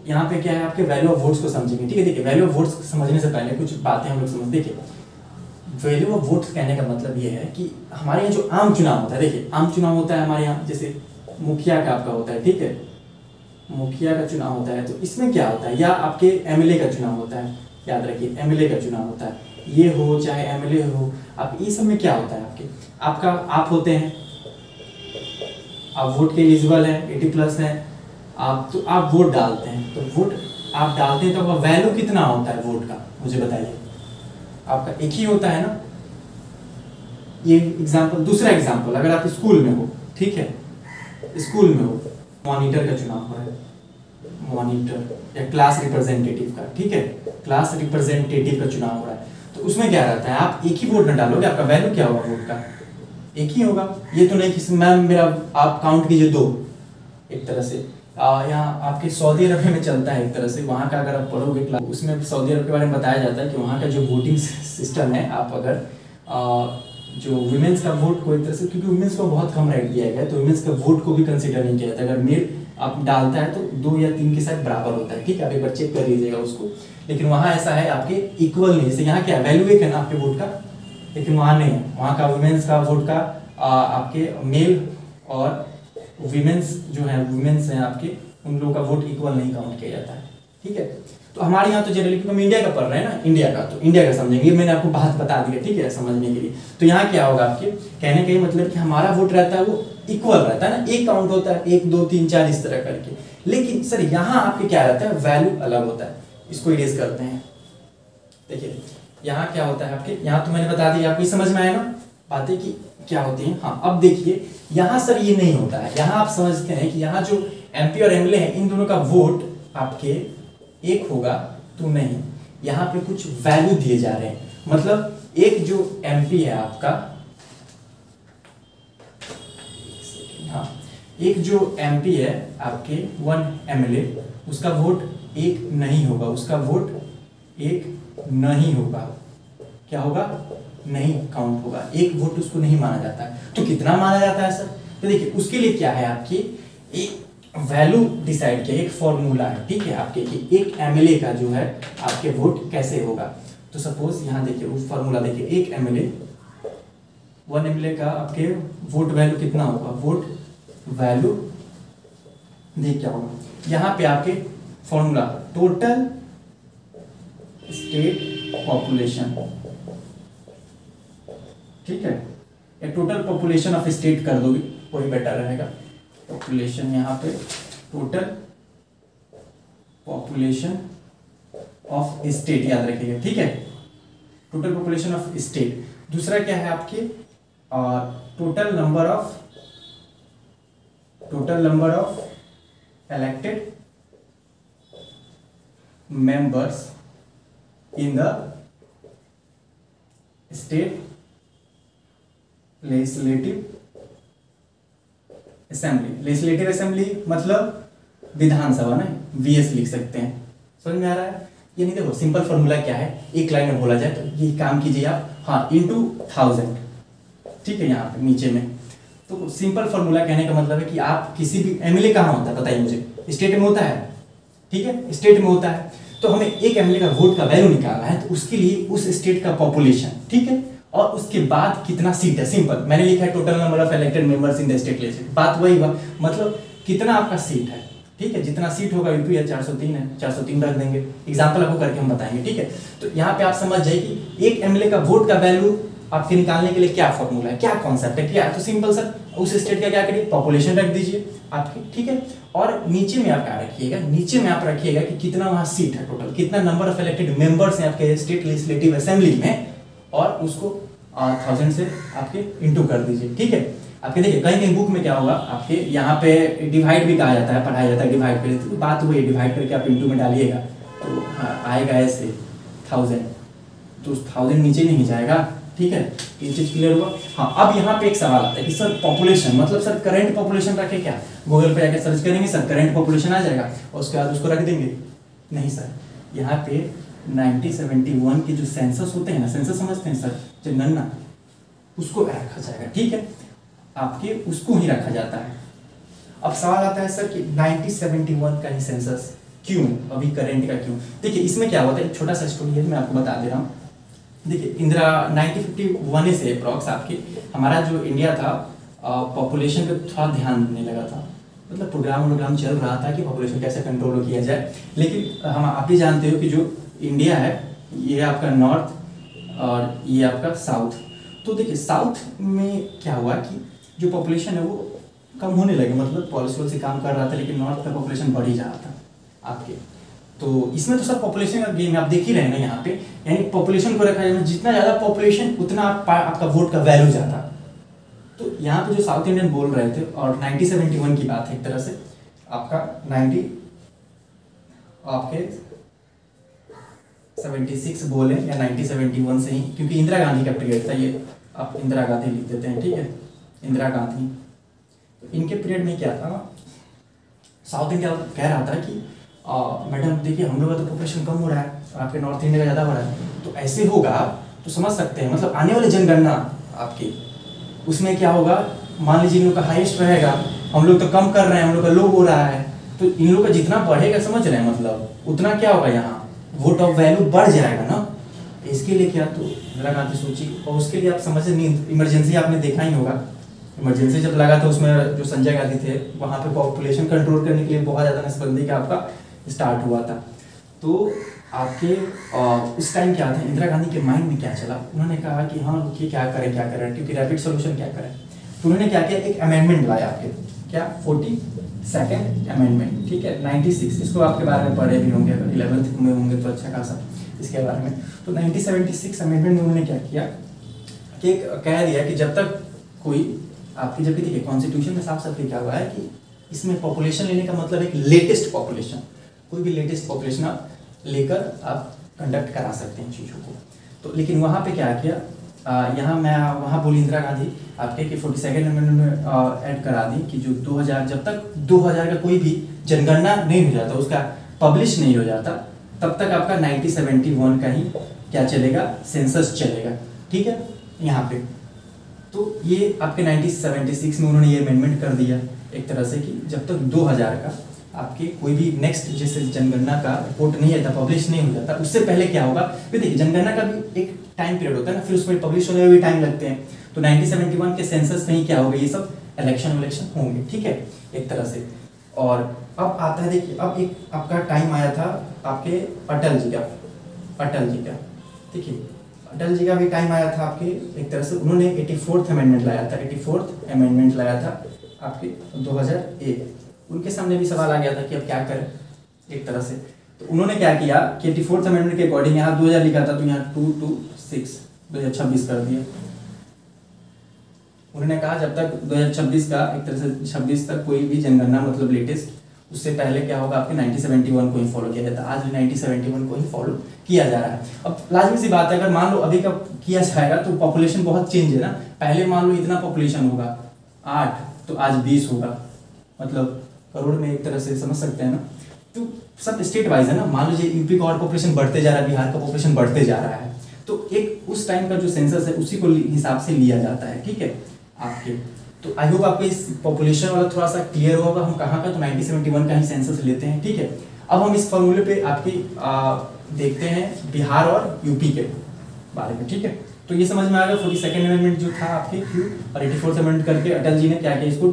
यहाँ पे क्या है, आपके वैल्यू ऑफ वोट्स को समझेंगे। ठीक है, देखिए वैल्यू ऑफ वोट्स समझने से पहले कुछ बातें हम लोग समझ। देखिए वैल्यू ऑफ वोट्स कहने का मतलब ये है कि हमारे यहाँ जो आम चुनाव होता है, देखिए आम चुनाव होता है हमारे यहाँ, जैसे मुखिया का आपका होता है, ठीक है, मुखिया का चुनाव होता है, तो इसमें क्या होता है, या आपके एमएलए का चुनाव होता है, याद रखिए एमएलए का चुनाव होता है, ये हो चाहे एमएलए हो, आप ये सब में क्या होता है आपका आप होते हैं, आप वोट के एलिजिबल हैं, 80+ हैं आप, तो आप वोट डालते हैं, तो वोट आप डालते हैं तो आपका वैल्यू कितना होता है वोट का, मुझे बताइए। आपका एक ही होता है ना। ये एग्जांपल, दूसरा एग्जांपल, अगर आप स्कूल में हो, ठीक है, स्कूल में हो, मॉनिटर का चुनाव हो रहा है, मॉनिटर या क्लास रिप्रेजेंटेटिव का, ठीक है, क्लास रिप्रेजेंटेटिव का चुनाव हो रहा है, तो उसमें क्या रहता है, आप एक ही वोट न डालोगे, आपका वैल्यू क्या होगा वोट का, एक ही होगा। ये तो नहीं कि मैम मेरा, आप काउंट कीजिए 2, एक तरह से यहाँ आपके सऊदी अरब में चलता है एक तरह से, वहाँ का अगर आप पढ़ोगे क्लास, उसमें सऊदी अरब के बारे में बताया जाता है कि वहाँ का जो वोटिंग सिस्टम है, आप अगर जो वुमेन्स का वोट को एक तरह से, क्योंकि वुमेन्स को बहुत कम राइट दिया गया है, तो वुमेन्स का वोट को भी कंसिडर नहीं किया जाता। अगर मेल आप डालता है तो 2 या 3 के साथ बराबर होता है, ठीक है, आप एक बार चेक कर लीजिएगा उसको। लेकिन वहाँ ऐसा है आपके इक्वल नहीं, जैसे यहाँ क्या वैल्यू एक है ना आपके वोट का, लेकिन वहाँ नहीं है, वहाँ का वुमेन्स का वोट का आपके मेल और वीमेंस जो है, वुमेन्स हैं आपके, उन लोगों का वोट इक्वल नहीं काउंट किया जाता है, ठीक है। तो हमारे यहाँ तो जनरली, क्योंकि हम इंडिया का पढ़ रहे हैं ना, इंडिया का, तो इंडिया का समझेंगे, मैंने आपको बात बता दी है, ठीक है, समझने के लिए। तो यहाँ क्या होगा आपके कहने का ये मतलब कि हमारा वोट रहता है वो इक्वल रहता है ना, एक काउंट होता है, 1 2 3 4 इस तरह करके। लेकिन सर यहाँ आपके क्या रहता है, वैल्यू अलग होता है। इसको इरेज करते हैं, देखिए यहाँ क्या होता है आपके, यहाँ तो मैंने बता दिया, आपको समझ में आया ना बातें कि क्या होती हैं। हाँ अब देखिए यहाँ सर ये नहीं होता है, यहाँ आप समझते हैं कि यहाँ जो एमपी और एमएलए हैं, इन दोनों का वोट आपके एक होगा, तो नहीं, यहाँ पे कुछ वैल्यू दिए जा रहे हैं। मतलब एक जो एमपी है आपका, हाँ, एक जो एमपी है आपके 1 एमएलए, उसका वोट एक नहीं होगा, उसका वोट एक नहीं होगा, क्या होगा, नहीं काउंट होगा, एक वोट उसको नहीं माना जाता है। तो कितना माना जाता है सर, तो देखिए उसके लिए क्या है आपकी एक वैल्यू डिसाइड किया, एक फॉर्मूला है, ठीक है, आपके कि एक एमएलए का जो है आपके वोट कैसे होगा। तो सपोज यहाँ देखिए उस फॉर्मूला देखिए, एक एमएलए 1 एमएलए का आपके वोट वैल्यू कितना होगा, वोट वैल्यू देख क्या होगा, यहाँ पे आपके फॉर्मूला टोटल स्टेट पॉपुलेशन, ठीक है, या टोटल पॉपुलेशन ऑफ स्टेट कर दोगे वही बेटर रहेगा। पॉपुलेशन यहाँ पे टोटल पॉपुलेशन ऑफ स्टेट याद रखिएगा, ठीक है, टोटल पॉपुलेशन ऑफ स्टेट। दूसरा क्या है आपके total number of elected members in the state legislative assembly मतलब विधानसभा ना, वीएस लिख सकते हैं, समझ में आ रहा है। ये नहीं, देखो सिंपल फॉर्मूला क्या है, एक लाइन में बोला जाए तो ये काम कीजिए आप, हाँ, इनटू 1000, ठीक है, यहाँ पे नीचे में। तो सिंपल फॉर्मूला कहने का मतलब है कि आप किसी भी एमएलए कहाँ होता है बताइए मुझे, स्टेट में होता है, ठीक है, स्टेट में होता है, तो हमें एक एमएलए का वोट का वैल्यू निकालना है, तो उसके लिए उस स्टेट का पॉपुलेशन, ठीक है, और उसके बाद कितना सीट है, सिंपल मैंने लिखा है total number of elected members in the state legislature, बात वही हुआ, मतलब कितना आपका सीट है, ठीक है, जितना सीट होगा यूपी है 403 है, 403 रख देंगे, एग्जांपल आपको करके हम बताएंगे, ठीक है। तो यहाँ पे आप समझ जाइए कि एक एमएलए का वोट का वैल्यू आपके निकालने के लिए क्या फॉर्मूला है, क्या कॉन्सेप्ट है, क्या है, तो सिंपल सर उस स्टेट का क्या करिए, पॉपुलेशन रख दीजिए आपकी, ठीक है, और नीचे में आप क्या रखिएगा, नीचे में आप रखिएगा कि कितना वहाँ सीट है, टोटल कितना नंबर ऑफ इलेक्टेड मेंबर्स हैं आपके स्टेट लेजिस्लेटिव असेंबली में, और उसको 1000 से आपके इंटू कर दीजिए, ठीक है। आपके देखिए कहीं कहीं बुक में क्या होगा आपके यहाँ पे डिवाइड भी कहा जाता है, पढ़ाया जाता है डिवाइड पे, तो बात वही डिवाइड करके आप इंटू में डालिएगा, तो हाँ आएगा ऐसे 1000, तो 1000 नीचे नहीं जाएगा, ठीक है, ये चीज क्लियर हुआ। हाँ अब यहाँ पे एक सवाल आता है कि सर पॉपुलेशन मतलब सर करंट पॉपुलेशन रखे क्या, गूगल पे जाकर सर्च करेंगे सर करंट पॉपुलेशन आ जाएगा और उसके बाद उसको रख देंगे, नहीं सर, यहाँ पे 1971 के जो सेंसस होते हैं ना, सेंसस समझते हैं सर, जनगणना, उसको रखा जाएगा, ठीक है, आपके उसको ही रखा जाता है। अब सवाल आता है सर कि 1971 का ही सेंसस क्यों, अभी करंट का क्यों। देखिए इसमें क्या हुआ था, एक छोटा सा स्टोरी है मैं आपको बता दे रहा हूँ। देखिए इंदिरा 1951 से अप्रॉक्स आपके हमारा जो इंडिया था पॉपुलेशन पे थोड़ा ध्यान देने लगा था, मतलब प्रोग्राम चल रहा था कि पॉपुलेशन कैसे कंट्रोल किया जाए। लेकिन हम आप भी जानते हो कि जो इंडिया है ये आपका नॉर्थ और ये आपका साउथ। तो देखिए साउथ में क्या हुआ कि जो पॉपुलेशन है वो कम होने लगे, मतलब पॉलिसी से काम कर रहा था, लेकिन नॉर्थ का पॉपुलेशन बढ़ ही जा रहा था आपके। तो इसमें तो सब पॉपुलेशन का गेम आप देख ही रहे हैं ना यहाँ पे, यानी पॉपुलेशन को रखा जाए, जितना ज़्यादा पॉपुलेशन उतना आपका वोट का वैल्यू ज़्यादा। तो यहाँ पे जो साउथ इंडियन बोल रहे थे, और 1971 की बात है एक तरह से, आपका 76 बोले या 1971 से ही, क्योंकि इंदिरा गांधी का पीरियड था ये, आप इंदिरा गांधी लिख देते हैं, ठीक है, इंदिरा गांधी। तो इनके पीरियड में क्या था, साउथ इंडिया कह रहा था कि मैडम देखिए हम लोग का तो पॉपुलेशन कम हो रहा है और आपके नॉर्थ इंडिया का ज़्यादा हो रहा है, तो ऐसे होगा तो समझ सकते हैं, मतलब आने वाले जनगणना आपकी उसमें क्या होगा, मान लीजिए इन लोग का हाईएस्ट रहेगा, हम लोग तो कम कर रहे हैं, हम लोग का लो हो रहा है, तो इन लोग का जितना बढ़ेगा समझ रहे हैं, मतलब उतना क्या होगा, यहाँ वोट ऑफ वैल्यू बढ़ जाएगा ना। इसके लिए क्या, तो इंदिरा गांधी सोची, और उसके लिए आप समझ नहीं, इमरजेंसी आपने देखा ही होगा, इमरजेंसी जब लगा था उसमें जो संजय गांधी थे वहाँ पे पॉपुलेशन कंट्रोल करने के लिए बहुत ज़्यादा नसबंदी का आपका स्टार्ट हुआ था। तो आपके उस टाइम क्या था, इंदिरा गांधी के माइंड में क्या चला, उन्होंने कहा कि हाँ रुकिए क्या करें, क्योंकि रैपिड सोल्यूशन क्या करें। तो उन्होंने क्या किया, एक अमेंडमेंट लाया आपके, क्या 42nd अमेंडमेंट, ठीक है, 96, इसको आपके बारे में पढ़े भी होंगे, अगर 11th में होंगे तो अच्छा खासा इसके बारे में। तो 1976 अमेंडमेंट में उन्होंने क्या किया कि कह दिया कि जब तक कोई आपकी, जबकि देखिए कॉन्स्टिट्यूशन में साफ साफ लिखा हुआ है कि इसमें पॉपुलेशन लेने का मतलब एक लेटेस्ट पॉपुलेशन, कोई भी लेटेस्ट पॉपुलेशन आप लेकर आप कंडक्ट करा सकते हैं चीज़ों को। तो लेकिन वहाँ पे क्या किया, यहाँ मैं वहाँ बोली इंदिरा गांधी आपके कि 42nd अमेंडमेंट में ऐड करा दी कि जो 2000, जब तक 2000 का कोई भी जनगणना नहीं हो जाता, उसका पब्लिश नहीं हो जाता, तब तक आपका 1971 का ही क्या चलेगा, सेंसस चलेगा, ठीक है यहाँ पे। तो ये आपके 1976 में उन्होंने ये अमेंडमेंट कर दिया एक तरह से कि जब तक 2000 का आपके कोई भी नेक्स्ट जैसे जनगणना का रिपोर्ट नहीं आता, पब्लिश नहीं हो जाता, उससे पहले क्या होगा, फिर देखिए जनगणना का भी एक टाइम पीरियड होता है ना, फिर उसमें पब्लिश होने में भी टाइम लगते हैं। तो 1971 के सेंसस में ही क्या होगा, ये सब इलेक्शन होंगे, ठीक है एक तरह से। और अब आता है देखिए, अब एक आपका टाइम आया था आपके अटल जी का, देखिए अटल जी का भी टाइम आया था आपके, एक तरह से उन्होंने 84th अमेंडमेंट लाया था आपके 2001। उनके सामने भी सवाल आ गया था कि अब क्या करें एक तरह से। तो उन्होंने क्या किया कि 84th अमेंडमेंट के अकॉर्डिंग यहाँ 2000 लिखा था, तो यहाँ 2026 कर दिया। उन्होंने कहा जब तक 2026 का एक तरह से 26 तक कोई भी जनगणना मतलब लेटेस्ट, उससे पहले क्या होगा आपके 1971 को ही फॉलो किया जाता है। आज भी 1971 को ही फॉलो किया जा रहा है। अब लाजमी सी बात है, अगर मान लो अभी का किया जाएगा तो पॉपुलेशन बहुत चेंज है ना। पहले मान लो इतना पॉपुलेशन होगा 8, तो आज 20 होगा, मतलब करोड़ में एक तरह से समझ सकते हैं ना। तो सब स्टेट वाइज है ना, मान लीजिए यूपी का और पॉपुलेशन बढ़ते जा रहा है, बिहार का पॉपुलेशन बढ़ते जा रहा है, तो एक उस टाइम का जो सेंसस है उसी को हिसाब से लिया जाता है, ठीक है आपके। तो आई होप आपको इस पॉपुलेशन वाला थोड़ा सा क्लियर होगा, हम कहाँ का, तो 1971 का ही सेंसस लेते हैं, ठीक है। अब हम इस फॉर्मूले पे आपकी देखते हैं बिहार और यूपी के बारे में, ठीक है। तो ये समझ में आ गया 42nd अमेंडमेंट जो था आपके क्यों, और 84th अमेंडमेंट करके अटल जी ने क्या किया, इसको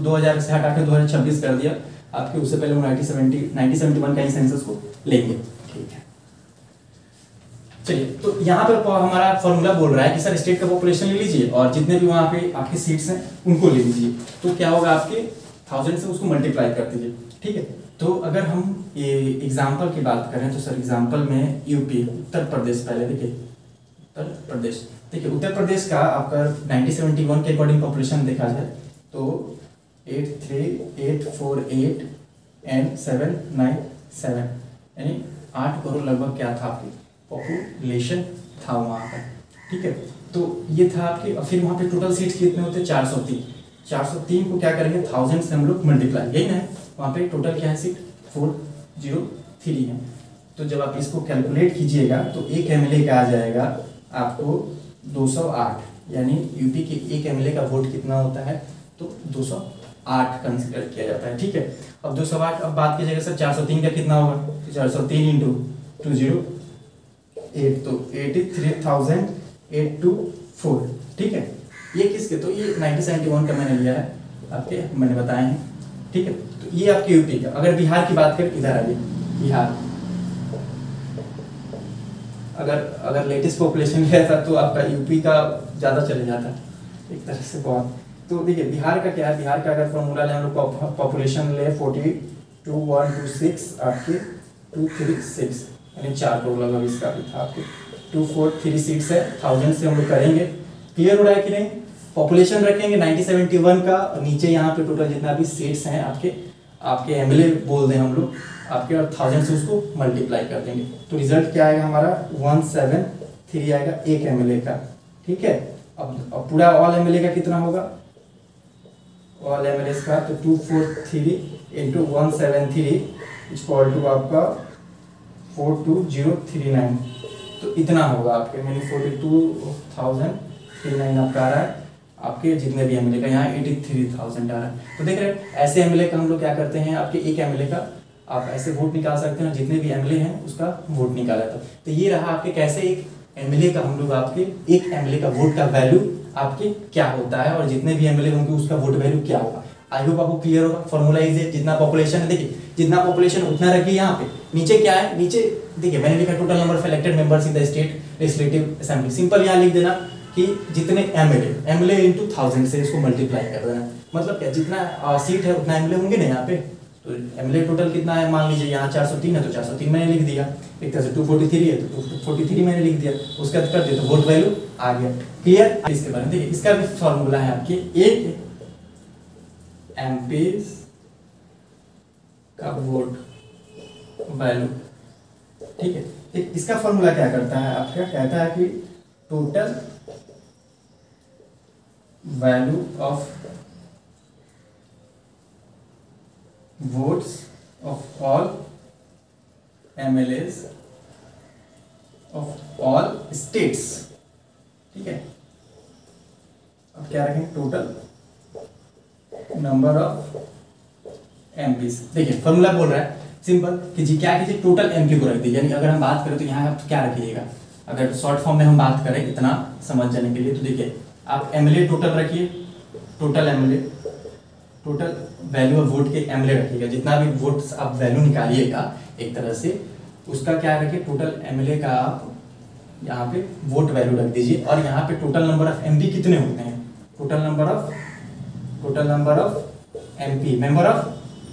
2000 से हटा के 2026 कर दिया आपके। उससे पहले वो 1971 का ही सेंसस को लेंगे, ठीक है। चलिए, तो यहाँ पर हमारा फॉर्मूला बोल रहा है कि सर स्टेट का पॉपुलेशन ले लीजिए और जितने भी वहाँ पे आपके सीट्स हैं उनको ले लीजिए। तो क्या होगा आपके 1000 से उसको मल्टीप्लाई कर दीजिए, ठीक है। तो अगर हम ये एग्जाम्पल की बात करें तो सर एग्जाम्पल में यूपी उत्तर प्रदेश, पहले देखिए उत्तर प्रदेश, देखिए उत्तर प्रदेश का आपका 1971 के अकॉर्डिंग पॉपुलेशन देखा जाए तो 83848 एंड 797, यानी 8 करोड़ लगभग क्या था आपकी पॉपुलेशन था वहाँ पर, ठीक है। तो ये था आपके, और फिर वहाँ पे टोटल सीट्स कितने होते हैं 403 को क्या करेंगे 1000 से हम लोग मल्टीप्लाई, यही ना है। वहाँ पे टोटल क्या है सीट 403 है। तो जब आप इसको कैलकुलेट कीजिएगा तो एक एमएलए का आ जाएगा आपको 208, यानी यूपी के एक एमएलए का वोट कितना होता है तो 8 कंसिडर किया जाता है, ठीक है। अब 208, अब बात कीजिएगा सर 403 का कितना होगा, तो 403 इंटू 208 तो 83,824, ठीक है। ये किसके, तो ये 1971 का मैंने लिया है आपके, मैंने बताए हैं, ठीक है। तो ये आपके यूपी का। अगर बिहार की बात करें, इधर आइए, बिहार अगर लेटेस्ट पॉपुलेशन लिया था तो आपका यूपी का ज़्यादा चले जाता है एक तरह से बहुत। तो देखिए बिहार का क्या है, बिहार का अगर फॉर्मूला ले हम लोग पॉपुलेशन ले 42,126 आपके 236, यानी 4 करोड़ लगभग इसका भी था आपके 2436 है, 1000 से हम लोग करेंगे। क्लियर हो रहा है कि नहीं। पॉपुलेशन रखेंगे 1971 का, और नीचे यहाँ पे टोटल जितना भी सीट्स हैं आपके एमएलए बोल दें हम लोग आपके, और 1000 से उसको मल्टीप्लाई कर देंगे। तो रिजल्ट क्या आएगा हमारा 173 आएगा एक एमएलए का, ठीक है। अब पूरा ऑल एमएलए का कितना होगा, ऑल एमएलए का तो 243 इंटू 173 इक्वल टू आपका 42039, तो इतना होगा आपके, मैंने 42,039 आपका आ रहा है आपके जितने भी एमएलए का, यहाँ 83,000 आ रहा है। तो देख रहे हैं ऐसे एमएलए का हम लोग क्या करते हैं, आपके एक एमएलए का आप ऐसे वोट निकाल सकते हैं, जितने भी एमएलए हैं उसका वोट निकाला था। तो ये रहा आपके कैसे एक एमएलए का हम लोग आपके एक एमएलए का वोट का वैल्यू आपके क्या होता है, और जितने भी एमएलए होंगे उसका वोट वैल्यू क्या होगा। आई होप आपको क्लियर होगा। फॉर्मूला इज है, जितना पॉपुलेशन है, देखिए जितना पॉपुलेशन उतना रखिए। यहाँ पे नीचे क्या है, नीचे देखिए मैंने लिखा total number of elected members in the state legislative assembly. Simple यहाँ लिख देना कि जितने एमएलए इंटू 1000 से इसको मल्टीप्लाई कर देना। मतलब क्या, जितना सीट है उतना एमएलए होंगे ना यहाँ पे। तो एमएलए टोटल कितना है, मान लीजिए यहाँ 403 है तो 403 मैंने लिख दिया, एक तरह से 243 है तो 243 मैंने लिख दिया, उसका कर दिया तो वोट वैल्यू आ गया। क्लियर। इसके बारे में देखिए, इसका भी फॉर्मूला है आपके एक एमपी का वोट वैल्यू, ठीक है। इसका फॉर्मूला क्या करता है आपका, कहता है कि total value of votes of all MLAs of all states, ठीक है। अब क्या रखेंगे, टोटल नंबर ऑफ एमपीज। देखिए फॉर्मूला बोल रहा है सिंपल कि जी क्या कीजिए, टोटल एमपी को रख दीजिए। यानी अगर हम बात करें तो यहाँ आप क्या रखिएगा, अगर शॉर्ट फॉर्म में हम बात करें इतना समझ जाने के लिए, तो देखिए आप एमएलए टोटल रखिए, total MLA, total value of vote के एमएलए रखिएगा। जितना भी वोट्स आप वैल्यू निकालिएगा एक तरह से, उसका क्या रखिए, टोटल एमएलए का आप यहाँ पे वोट वैल्यू रख दीजिए। और यहाँ पे टोटल नंबर ऑफ एमपी कितने होते हैं, total number of MP, member of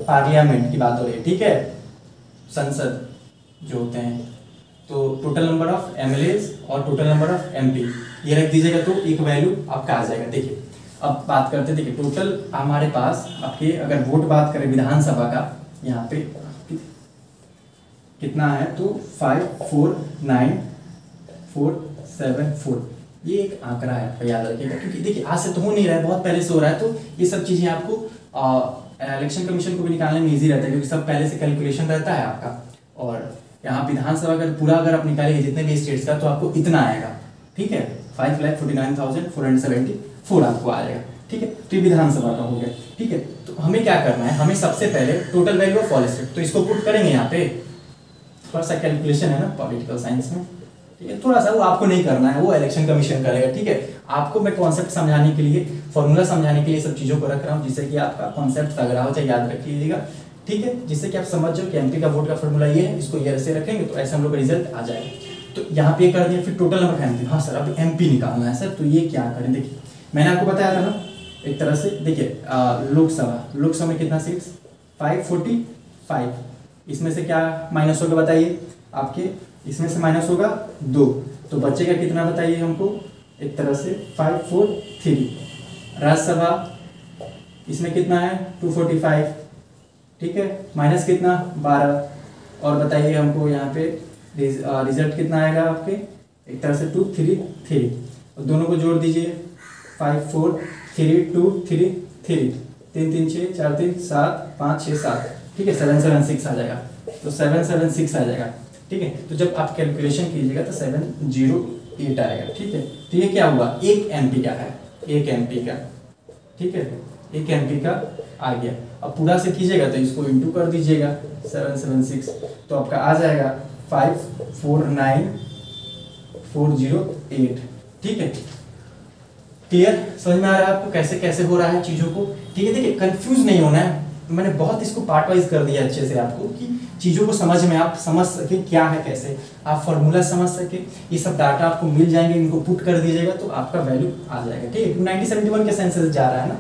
parliament की बात हो रही है, ठीक है, संसद जो होते हैं। तो टोटल नंबर ऑफ एमएलएज और टोटल नंबर ऑफ एमपी ये रख दीजिएगा, तो एक वैल्यू आपका आ जाएगा। देखिए अब बात करते हैं, देखिए टोटल हमारे पास आपके अगर वोट बात करें विधानसभा का, यहाँ पे कितना है तो 549,474, ये एक आंकड़ा है, याद रखिएगा। क्योंकि देखिए आज से तो हो नहीं रहा है, बहुत पहले से हो रहा है, तो ये सब चीजें आपको इलेक्शन कमीशन को भी निकालने में ईजी रहता है, क्योंकि सब पहले से कैलकुलेशन रहता है आपका। और यहाँ विधानसभा का पूरा अगर आप निकालेंगे जितने भी स्टेट्स का, तो आपको इतना आएगा, ठीक है, 5,49,474 आपको आएगा, ठीक है। तो विधानसभा का हो गया, ठीक है। तो हमें क्या करना है, हमें सबसे पहले total value of all state, तो इसको पुट करेंगे यहाँ पे। थोड़ा सा कैलकुलेशन है ना पॉलिटिकल साइंस में, ठीक है, थोड़ा सा वो आपको नहीं करना है, वो इलेक्शन कमीशन करेगा, ठीक है। आपको मैं कॉन्सेप्ट समझाने के लिए, फॉर्मूला समझाने के लिए सब चीज़ों को रख रहा हूँ, जिससे कि आपका कॉन्सेप्ट लग रहा हो, चाहे याद रख लीजिएगा, ठीक है, जिससे कि आप समझ जाओ कि एमपी का वोट का फॉर्मूला ये है, इसको ये ऐसे रखेंगे तो ऐसे हम लोग का रिजल्ट आ जाएगा। तो यहाँ पे कर दिया, फिर टोटल नंबर एमपी, हाँ सर अब एमपी निकालना है सर, तो ये क्या करें, देखिए मैंने आपको बताया था ना एक तरह से। देखिए लोकसभा में कितना सीट्स 545, इसमें से क्या माइनस होगा बताइए आपके, इसमें से माइनस होगा 2, तो बचेगा कितना बताइए हमको, एक तरह से 543। राज्यसभा इसमें कितना है 245, ठीक है, माइनस कितना 12, और बताइए हमको यहाँ पे रिजल्ट कितना आएगा आपके, एक तरह से 233, और दोनों को जोड़ दीजिए 5 4 3 2 3 3 3 3 6 4 3 7 5 6 7, ठीक है, 776 आ जाएगा, तो 776 आ जाएगा, ठीक है। तो जब आप कैलकुलेशन कीजिएगा तो 708 आएगा, ठीक है। तो ये क्या हुआ, एक एमपी का है, एक एमपी का, ठीक है, 1 एमपी का आ गया। अब पूरा से कीजिएगा तो इसको इंटू कर दीजिएगा 776, तो आपका आ जाएगा 549408। ठीक है, क्लियर, समझ में आ रहा है आपको कैसे कैसे हो रहा है चीज़ों को? ठीक है, देखिए कंफ्यूज नहीं होना है, मैंने बहुत इसको पार्ट वाइज कर दिया अच्छे से आपको कि चीज़ों को समझ में आप समझ सके क्या है, कैसे आप फॉर्मूला समझ सके, ये सब डाटा आपको मिल जाएंगे, इनको पुट कर दीजिएगा तो आपका वैल्यू आ जाएगा। ठीक है, 1971 के सेंसस जा रहा है ना,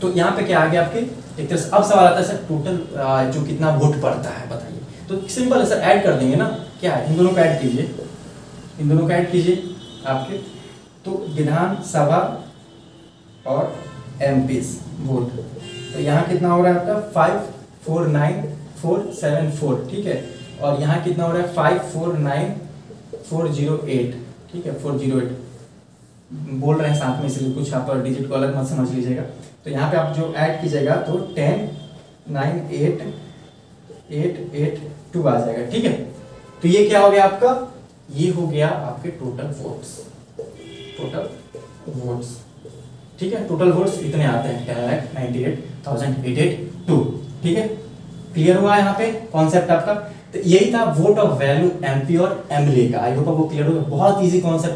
तो यहाँ पे क्या आ गया आपके एक तरह से। अब सवाल आता है सर टोटल जो कितना वोट पड़ता है बताइए, तो सिंपल है सर, ऐड कर देंगे ना, क्या है इन दोनों को ऐड कीजिए, इन दोनों को ऐड कीजिए आपके, तो विधानसभा और एमपीज वोट, तो यहाँ कितना हो रहा है आपका 549474। ठीक है, और यहाँ कितना हो रहा है 549408। ठीक है, 408 बोल रहे हैं साथ में, इसलिए कुछ आप डिजिट को अलग मत समझ लीजिएगा। तो यहाँ पे आप जो ऐड कीजिएगा तो 1098882 आ जाएगा। ठीक है, तो ये क्या हो गया आपका, ये हो गया आपके टोटल वोट्स, टोटल वोट्स। ठीक है, टोटल वोट्स इतने आते हैं 10,98,882। ठीक है, क्लियर हुआ यहाँ पे कॉन्सेप्ट आपका? तो यही था वोट ऑफ वैल्यू एमपी और एमएलए का। आई होप आपको क्लियर हो गया, बहुत इजी कॉन्सेप्ट।